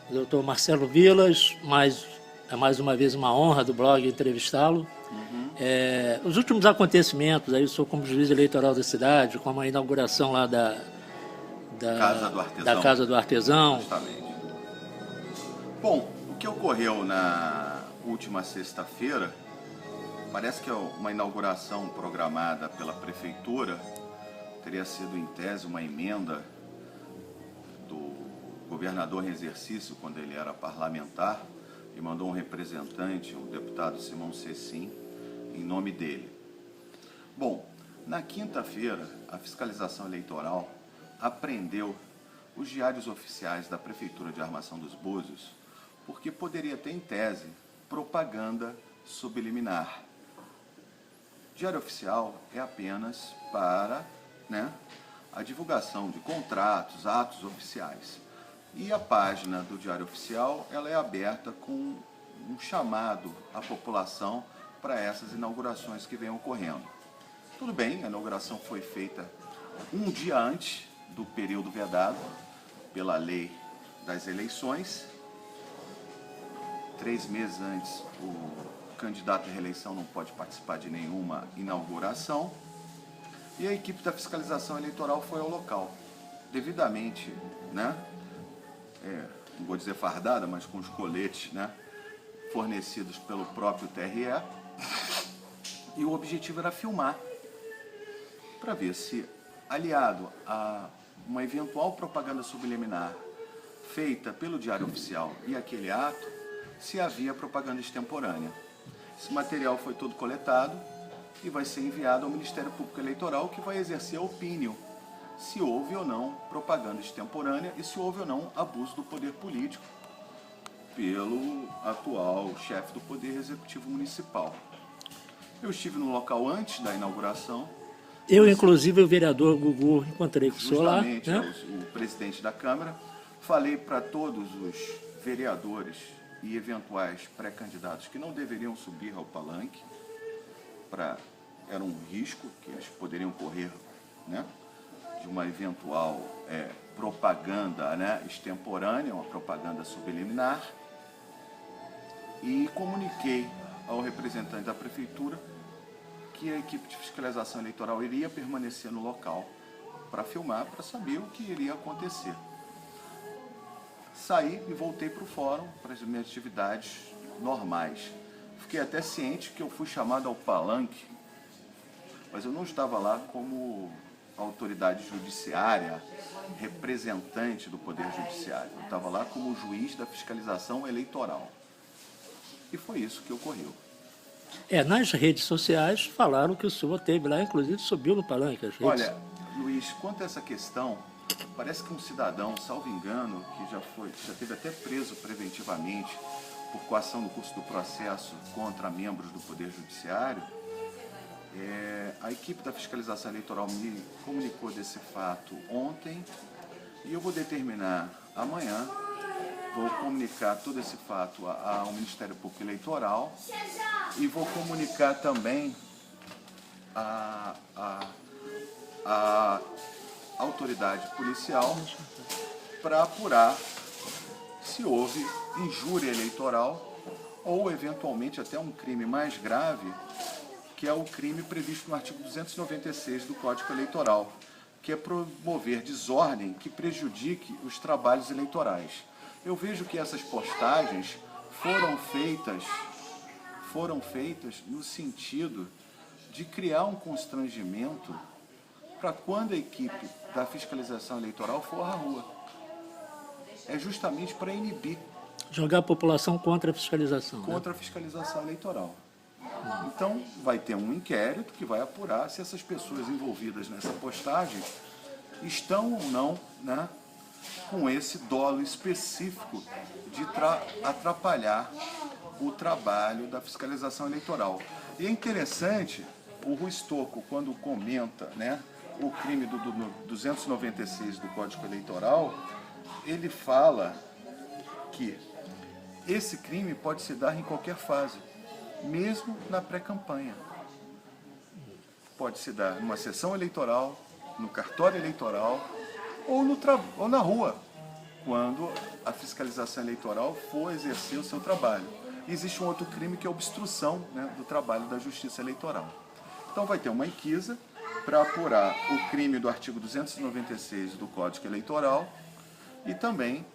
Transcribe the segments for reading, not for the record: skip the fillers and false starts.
doutor Marcelo Vilas, é mais uma vez uma honra do blog entrevistá-lo. Os últimos acontecimentos, aí eu sou como juiz eleitoral da cidade, como a inauguração lá da Casa do Artesão. Justamente. Bom, o que ocorreu na última sexta-feira, parece que é uma inauguração programada pela prefeitura, teria sido em tese uma emenda do governador em exercício, quando ele era parlamentar, e mandou um representante, o deputado Simão Cecim, em nome dele. Bom, na quinta-feira, a fiscalização eleitoral apreendeu os diários oficiais da Prefeitura de Armação dos Búzios, porque poderia ter, em tese, propaganda subliminar. Diário oficial é apenas para a divulgação de contratos, atos oficiais. E a página do Diário Oficial ela é aberta com um chamado à população para essas inaugurações que vêm ocorrendo. Tudo bem, a inauguração foi feita um dia antes do período vedado pela lei das eleições. 3 meses antes, o candidato à reeleição não pode participar de nenhuma inauguração. E a equipe da fiscalização eleitoral foi ao local, devidamente, não vou dizer fardada, mas com os coletes, fornecidos pelo próprio TRE. E o objetivo era filmar, para ver se, aliado a uma eventual propaganda subliminar feita pelo Diário Oficial e aquele ato, se havia propaganda extemporânea. Esse material foi todo coletado e vai ser enviado ao Ministério Público Eleitoral, que vai exercer a opinião se houve ou não propaganda extemporânea e se houve ou não abuso do poder político pelo atual chefe do Poder Executivo Municipal. Eu estive no local antes da inauguração. Eu, inclusive, o vereador Gugu, encontrei com o senhor lá. Justamente, o presidente da Câmara. Falei para todos os vereadores e eventuais pré-candidatos que não deveriam subir ao palanque, era um risco que eles poderiam correr, de uma eventual propaganda extemporânea, uma propaganda subliminar, e comuniquei ao representante da prefeitura que a equipe de fiscalização eleitoral iria permanecer no local para filmar, para saber o que iria acontecer. Saí e voltei para o fórum, para as minhas atividades normais. Fiquei até ciente que eu fui chamado ao palanque, mas eu não estava lá como autoridade judiciária, representante do Poder Judiciário. Eu estava lá como juiz da fiscalização eleitoral. E foi isso que ocorreu. Nas redes sociais falaram que o senhor teve lá, inclusive subiu no palanque as redes. Olha, Luiz, quanto a essa questão, parece que um cidadão, salvo engano, que já teve até preso preventivamente por coação no curso do processo contra membros do Poder Judiciário, a equipe da fiscalização eleitoral me comunicou desse fato ontem e eu vou determinar amanhã, vou comunicar todo esse fato ao Ministério Público Eleitoral e vou comunicar também a autoridade policial para apurar se houve injúria eleitoral ou eventualmente até um crime mais grave, que é o crime previsto no artigo 296 do Código Eleitoral, que é promover desordem que prejudique os trabalhos eleitorais. Eu vejo que essas postagens foram feitas no sentido de criar um constrangimento para quando a equipe da fiscalização eleitoral for à rua. É justamente para inibir. Jogar a população contra a fiscalização. Contra a fiscalização eleitoral. Então, vai ter um inquérito que vai apurar se essas pessoas envolvidas nessa postagem estão ou não, com esse dolo específico de atrapalhar o trabalho da fiscalização eleitoral. E é interessante, o Rui Stocco, quando comenta o crime do 296 do Código Eleitoral, ele fala que esse crime pode se dar em qualquer fase, mesmo na pré-campanha. Pode se dar numa sessão eleitoral, no cartório eleitoral ou na rua, quando a fiscalização eleitoral for exercer o seu trabalho. E existe um outro crime que é a obstrução, né, do trabalho da Justiça Eleitoral. Então vai ter uma inquisa para apurar o crime do artigo 296 do Código Eleitoral e também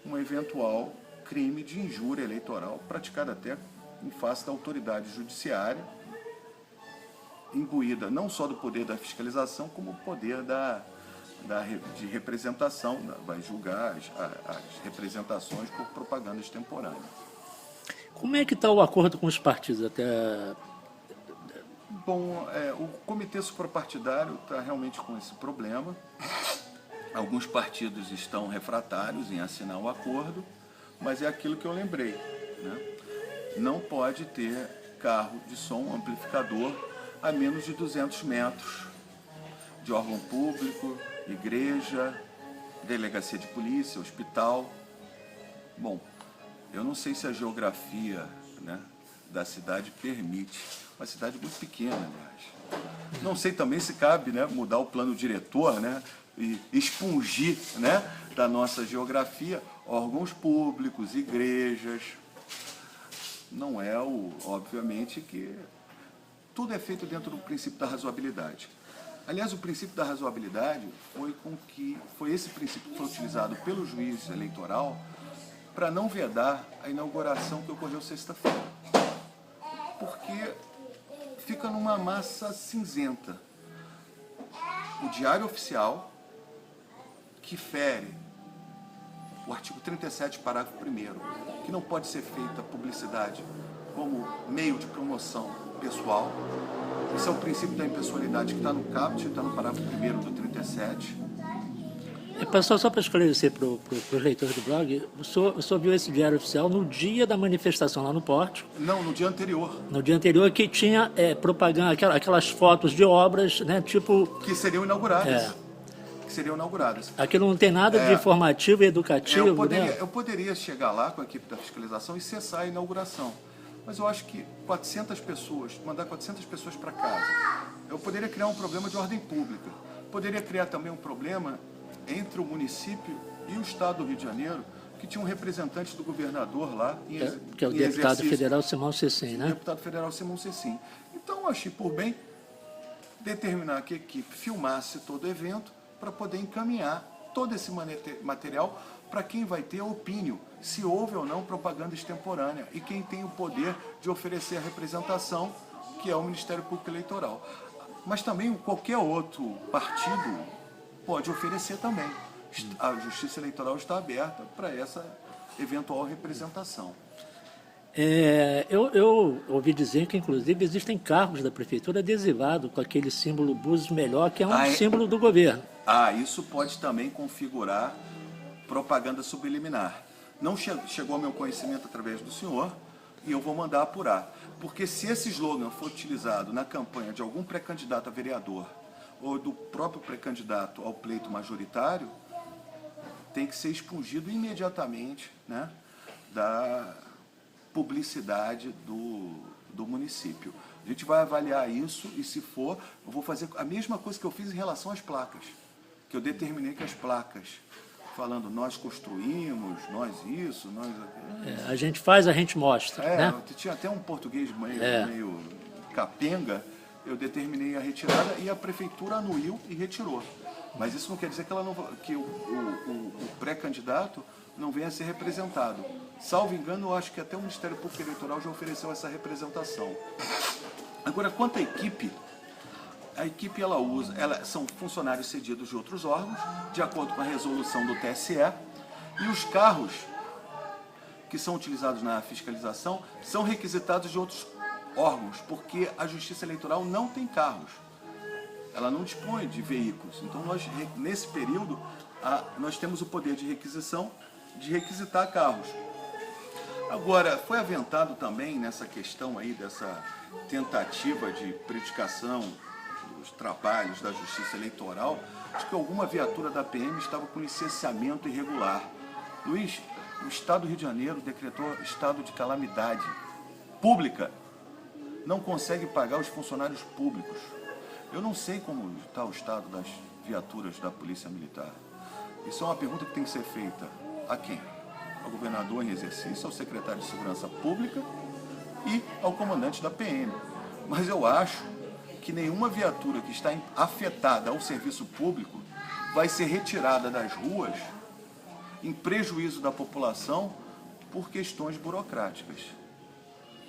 um eventual crime de injúria eleitoral praticado até em face da autoridade judiciária, imbuída não só do poder da fiscalização, como o poder de representação, vai julgar as representações por propaganda extemporânea. Como é que está o acordo com os partidos até... Bom, o Comitê Suprapartidário está realmente com esse problema. Alguns partidos estão refratários em assinar o acordo, mas é aquilo que eu lembrei, né? Não pode ter carro de som amplificador a menos de 200 metros de órgão público, igreja, delegacia de polícia, hospital. Bom, eu não sei se a geografia, né, da cidade permite. Uma cidade muito pequena, aliás. Não sei também se cabe, né, mudar o plano diretor, né, e expungir, né, da nossa geografia órgãos públicos, igrejas. Não é obviamente que tudo é feito dentro do princípio da razoabilidade. Aliás, o princípio da razoabilidade foi esse princípio que foi utilizado pelo juiz eleitoral para não vedar a inauguração que ocorreu sexta-feira. Porque fica numa massa cinzenta. O Diário Oficial, que fere o artigo 37, parágrafo 1º, que não pode ser feita publicidade como meio de promoção pessoal. Esse é o princípio da impessoalidade que está no caput, está no parágrafo 1º do 37. Pessoal, só para esclarecer para os leitores do blog, o senhor viu esse Diário Oficial no dia da manifestação lá no Pórtico? Não, no dia anterior. No dia anterior, que tinha propaganda, aquelas fotos de obras, né, tipo... Que seriam inauguradas. Aquilo não tem nada de informativo e educativo, eu poderia chegar lá com a equipe da fiscalização e cessar a inauguração. Mas eu acho que 400 pessoas, mandar 400 pessoas para casa, eu poderia criar um problema de ordem pública. Poderia criar também um problema entre o município e o Estado do Rio de Janeiro, que tinha um representante do governador lá que é o deputado federal Simão Cecim, né? Deputado federal Simão Cecim. Então eu achei por bem determinar que a equipe filmasse todo o evento para poder encaminhar todo esse material para quem vai ter a opinião, se houve ou não propaganda extemporânea, e quem tem o poder de oferecer a representação, que é o Ministério Público Eleitoral. Mas também qualquer outro partido pode oferecer também. A Justiça Eleitoral está aberta para essa eventual representação. Eu ouvi dizer que, inclusive, existem carros da Prefeitura adesivados com aquele símbolo Buses Melhor, que é um símbolo do governo. Isso pode também configurar propaganda subliminar. Não chegou ao meu conhecimento através do senhor, e eu vou mandar apurar. Porque se esse slogan for utilizado na campanha de algum pré-candidato a vereador ou do próprio pré-candidato ao pleito majoritário, tem que ser expungido imediatamente, né, da publicidade do município. A gente vai avaliar isso e, se for, eu vou fazer a mesma coisa que eu fiz em relação às placas, que eu determinei que as placas, falando nós construímos, nós isso, nós... a gente faz, a gente mostra, né? Tinha até um português meio capenga, eu determinei a retirada e a prefeitura anuiu e retirou. Mas isso não quer dizer que o pré-candidato não venha a ser representado. Salvo engano, eu acho que até o Ministério Público Eleitoral já ofereceu essa representação. Agora, quanto à equipe, são funcionários cedidos de outros órgãos, de acordo com a resolução do TSE, e os carros que são utilizados na fiscalização são requisitados de outros órgãos, porque a Justiça Eleitoral não tem carros. Ela não dispõe de veículos. Então, nesse período, nós temos o poder de requisição, de requisitar carros. Agora, foi aventado também nessa questão aí, dessa tentativa de predicação dos trabalhos da Justiça Eleitoral, de que alguma viatura da PM estava com licenciamento irregular. Luiz, o Estado do Rio de Janeiro decretou estado de calamidade pública. Não consegue pagar os funcionários públicos. Eu não sei como está o estado das viaturas da Polícia Militar. Isso é uma pergunta que tem que ser feita a quem? Ao governador em exercício, ao secretário de Segurança Pública e ao comandante da PM. Mas eu acho que nenhuma viatura que está afetada ao serviço público vai ser retirada das ruas em prejuízo da população por questões burocráticas.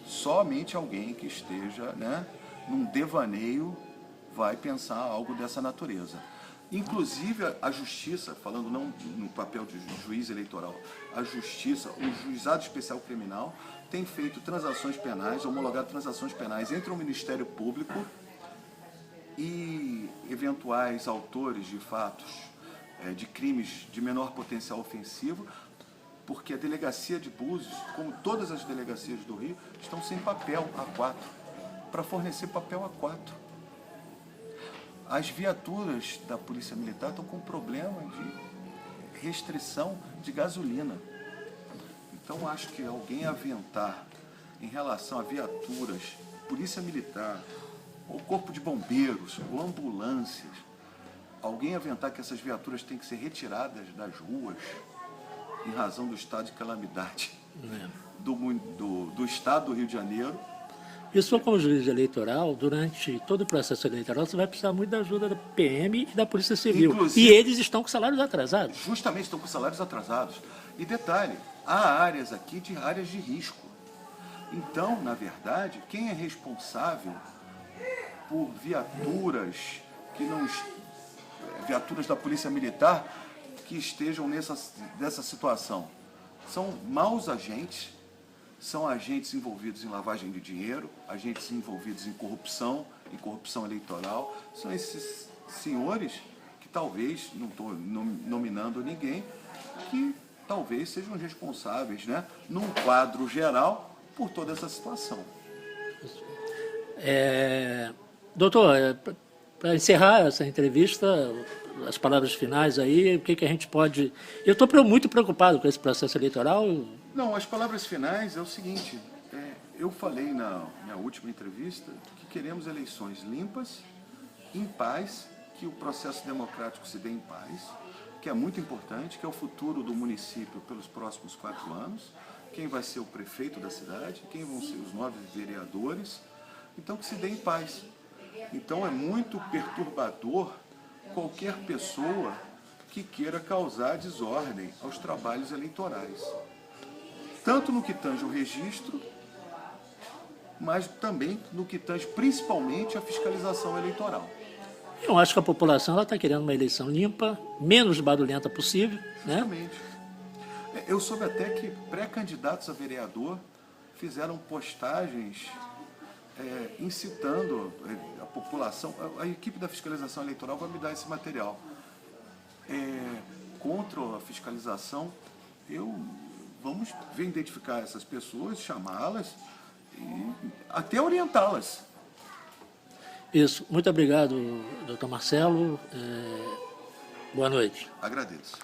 Somente alguém que esteja, né, num devaneio vai pensar algo dessa natureza. Inclusive a justiça, falando não no papel de juiz eleitoral, a justiça, o juizado especial criminal, tem feito transações penais, homologado transações penais entre o Ministério Público e eventuais autores de fatos de crimes de menor potencial ofensivo, porque a delegacia de Búzios, como todas as delegacias do Rio, estão sem papel A4, para fornecer papel A4. As viaturas da Polícia Militar estão com problema de restrição de gasolina. Então, acho que alguém aventar em relação a viaturas, Polícia Militar, ou Corpo de Bombeiros, ou ambulâncias, alguém aventar que essas viaturas têm que ser retiradas das ruas em razão do estado de calamidade do estado do Rio de Janeiro. E só como juiz eleitoral, durante todo o processo eleitoral, você vai precisar muito da ajuda da PM e da Polícia Civil. Inclusive, e eles estão com salários atrasados. Justamente, estão com salários atrasados. E detalhe, há áreas aqui de áreas de risco. Então, na verdade, quem é responsável por viaturas viaturas da Polícia Militar que estejam nessa situação? São maus agentes, são agentes envolvidos em lavagem de dinheiro, agentes envolvidos em corrupção eleitoral. São esses senhores que talvez, não estou nominando ninguém, que talvez sejam responsáveis, né, num quadro geral, por toda essa situação. Doutor, para encerrar essa entrevista, as palavras finais aí, o que a gente pode... Eu estou muito preocupado com esse processo eleitoral. Não, as palavras finais é o seguinte, eu falei na minha última entrevista que queremos eleições limpas, em paz, que o processo democrático se dê em paz, que é muito importante, que é o futuro do município pelos próximos 4 anos, quem vai ser o prefeito da cidade, quem vão ser os 9 vereadores, então que se dê em paz. Então é muito perturbador qualquer pessoa que queira causar desordem aos trabalhos eleitorais. Tanto no que tange o registro, mas também no que tange principalmente a fiscalização eleitoral. Eu acho que a população está querendo uma eleição limpa, menos barulhenta possível. Justamente. Né? Eu soube até que pré-candidatos a vereador fizeram postagens incitando a população. A equipe da fiscalização eleitoral vai me dar esse material. Contra a fiscalização, vamos identificar essas pessoas, chamá-las e até orientá-las. Isso. Muito obrigado, doutor Marcelo. Boa noite. Agradeço.